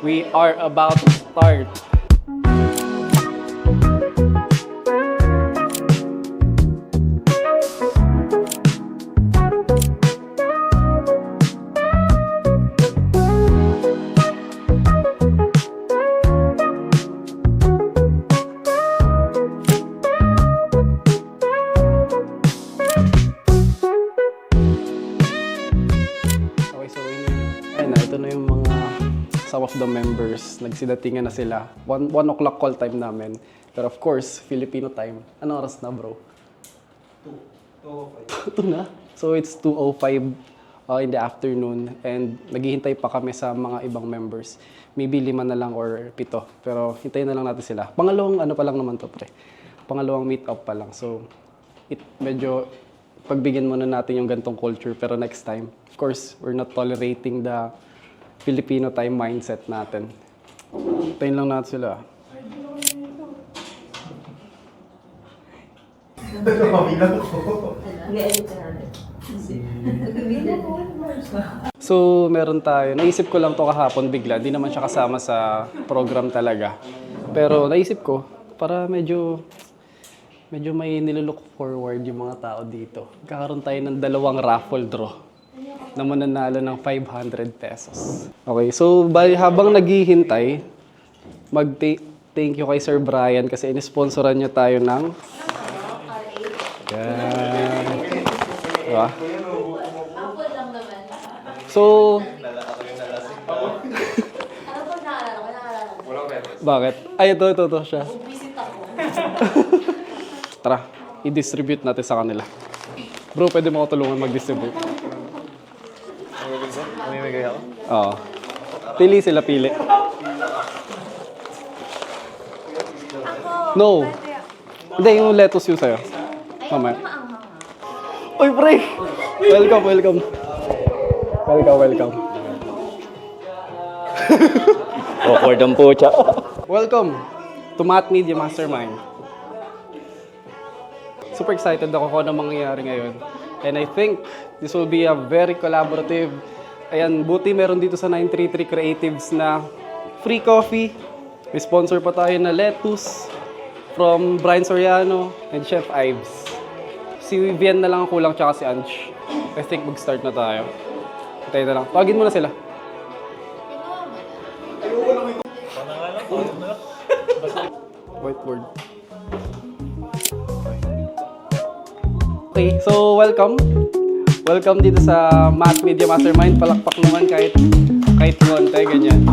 We are about to start. Okay, so ito na yung mga some of the members. Nagsidatingan na sila. 1 o'clock call time namin. Pero of course, Filipino time. Anong oras na, bro? 2:05. 2 na? So it's 2:05 in the afternoon. And naghihintay pa kami sa mga ibang members. Maybe 5 na lang or 7. Pero hintayin na lang natin sila. Pangalawang ano pa lang naman to, pre. Pangalawang meet up pa lang. So, medyo pagbigyan muna natin yung gantong culture. Pero next time, of course, we're not tolerating the Filipino time mindset natin. Hintayin lang natin sila. So, meron tayo. Naisip ko lang to kahapon bigla. Di naman siya kasama sa program talaga. Pero naisip ko, para medyo may nilook forward yung mga tao dito. Kakaroon tayo ng 2 raffle draw na mananalo ng 500 pesos. Okay, so habang naghihintay, mag-thank you kay Sir Brian kasi inisponsoran niya tayo ng yan. Diba? So, bakit? Ay, ito siya. Tara, i-distribute natin sa kanila. Bro, pwede mo ako tulungan mag-distribute? Mamimigay ako? Oo. Pili sila, pili. No. Hindi, yung lettuce yung sa'yo. Mamaya. Uy, pre! Welcome. Awkward ang pucha. Welcome to Math Media Mastermind. Super excited ako kung ano mangyayari ngayon. And I think this will be a very collaborative. Ayan, buti meron dito sa 933 Creatives na free coffee. May sponsor pa tayo na lettuce from Brian Soriano and Chef Ives. Si Vivian na lang ang kulang tsaka si Ange. I think mag-start na tayo. Tayo na lang. Tawagin mo na sila. Whiteboard. Okay, so welcome. Welcome dito sa Math Media Mastermind. Palakpak naman kahit konti, ganyan.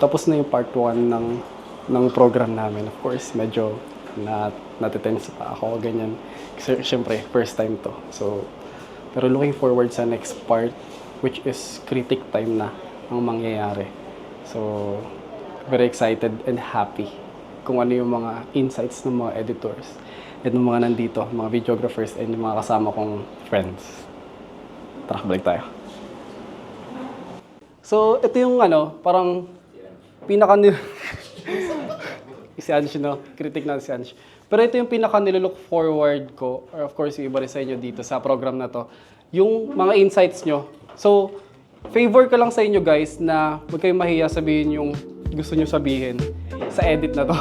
Tapos na yung part 1 ng program namin. Of course, medyo natitense pa ako, ganyan. Kasi syempre, first time to. So, pero looking forward sa next part, which is critic time na ang mangyayari. So, very excited and happy kung ano yung mga insights ng mga editors at ng mga nandito, mga videographers and yung mga kasama kong friends. Tara, balik tayo. So, ito yung parang si Ange, no? Critic na si Ange. Pero ito yung pinaka-nilook forward ko, or of course, yung iba rin sa inyo dito sa program na to, yung mga insights nyo. So, favor ko lang sa inyo guys na huwag kayong mahiya sabihin yung gusto nyo sabihin sa edit na to.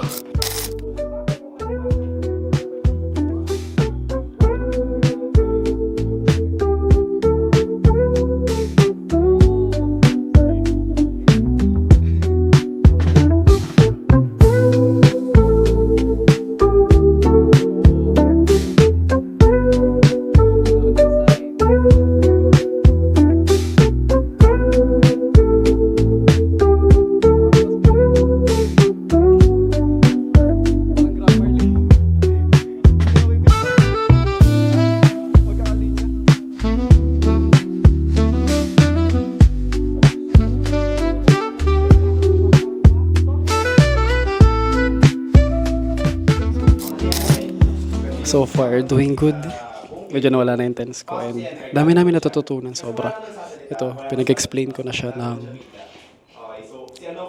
So far, doing good. Medyo nawala na yung tense ko and dami namin natututunan sobra. Ito, pinag-explain ko na siya ng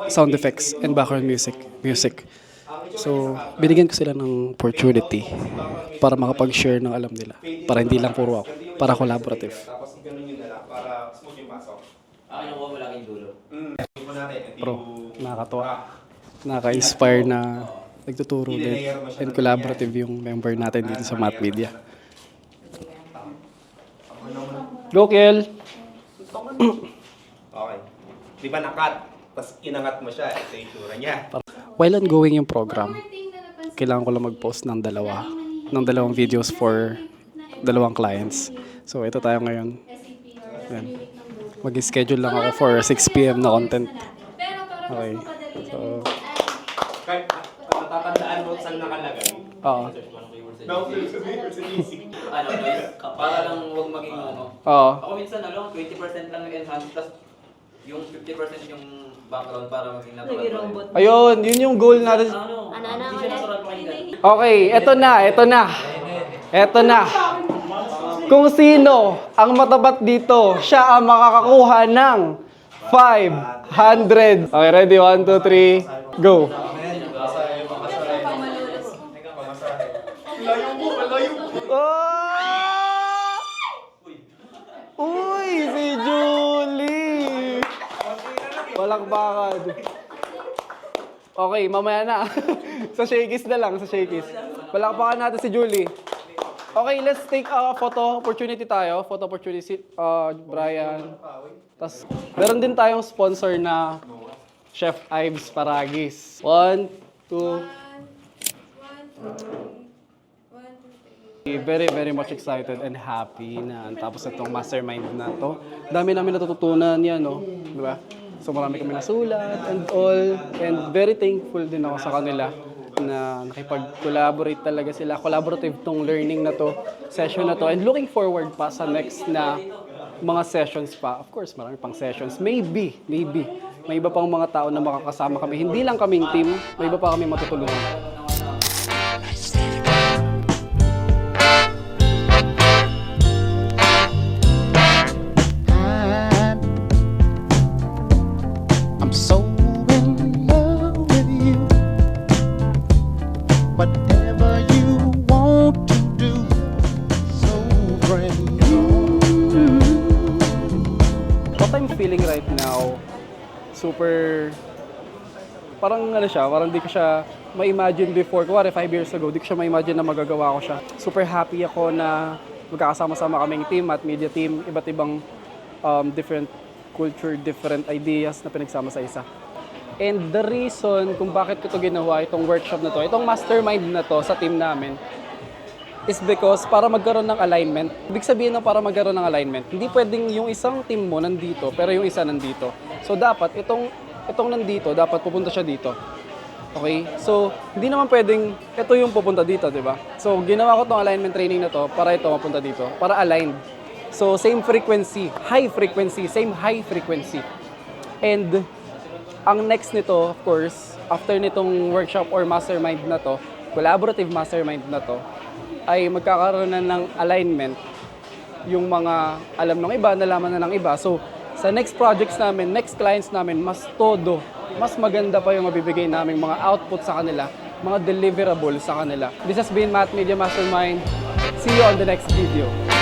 sound effects and background music. So, binigyan ko sila ng opportunity para makapag-share ng alam nila. Para hindi lang puro ako. Para collaborative. Bro, nakakatuwa. Nakaka-inspire na nagtuturo din and collaborative yung member natin dito sa Math Media. Go, Kiel! Okay. Di ba nakat? Tapos inangat mo siya. Ito yung itsura niya. While ongoing yung program, kailangan ko lang mag-post ng dalawang videos for dalawang clients. So, ito tayo ngayon. Yan. Mag-schedule lang ako for 6 p.m. na content. Okay. So, Kahit natatandaan mo saan nakalagay. oo. Ano, para lang huwag maging ano. Oo. Ako minsan, 20% lang yung enhance, tapos yung 50% yung background para maging natural. Ayun, yun yung goal natin. Hindi siya natural pakinggan. Okay, eto na. Kung sino ang matabat dito, siya ang makakakuha ng 500. Okay, ready? 1, 2, 3, go. Uy, si Julie! Walang bakad. Okay, mamaya na. Sa shakies na lang, sa shakies. Palakpakan natin si Julie. Okay, let's take a photo opportunity tayo. Photo opportunity, Brian. Tapos, meron din tayong sponsor na Chef Ives Paragis. 1, 2, very, very much excited and happy na tapos itong mastermind na to. Dami namin natututunan yan, no? Di ba? So marami kami nasulat and all. And very thankful din ako sa kanila na nakipag-collaborate talaga sila. Collaborative tong learning na to, session na to. And looking forward pa sa next na mga sessions pa. Of course, marami pang sessions. Maybe. May iba pang mga tao na makakasama kami. Hindi lang kaming team, may iba pa kami matutulungan. I'm so in love with you. Whatever you want to do, so brand new. What I'm feeling right now, super, parang ano siya, parang di ko siya ma-imagine before. Kuwari 5 years ago, di ko siya ma-imagine na magagawa ko siya. Super happy ako na magkakasama-sama kaming team at media team, iba't ibang different culture, different ideas na pinagsama sa isa. And the reason kung bakit ko ito ginawa, itong workshop na to, itong mastermind na to sa team namin, is because para magkaroon ng alignment. Ibig sabihin ng para magkaroon ng alignment, hindi pwedeng yung isang team mo nandito, pero yung isa nandito. So dapat, itong nandito, dapat pupunta siya dito. Okay? So, hindi naman pwedeng ito yung pupunta dito, di ba? So, ginawa ko tong alignment training na to para ito mapunta dito, para aligned. So, same frequency, same high frequency. And, ang next nito, of course, after nitong workshop or mastermind na to, collaborative mastermind na to, ay magkakaroon na ng alignment yung mga alam ng iba, nalaman na ng iba. So, sa next projects namin, next clients namin, mas todo, mas maganda pa yung mabibigay naming mga output sa kanila, mga deliverables sa kanila. This has been Math Media Mastermind. See you on the next video.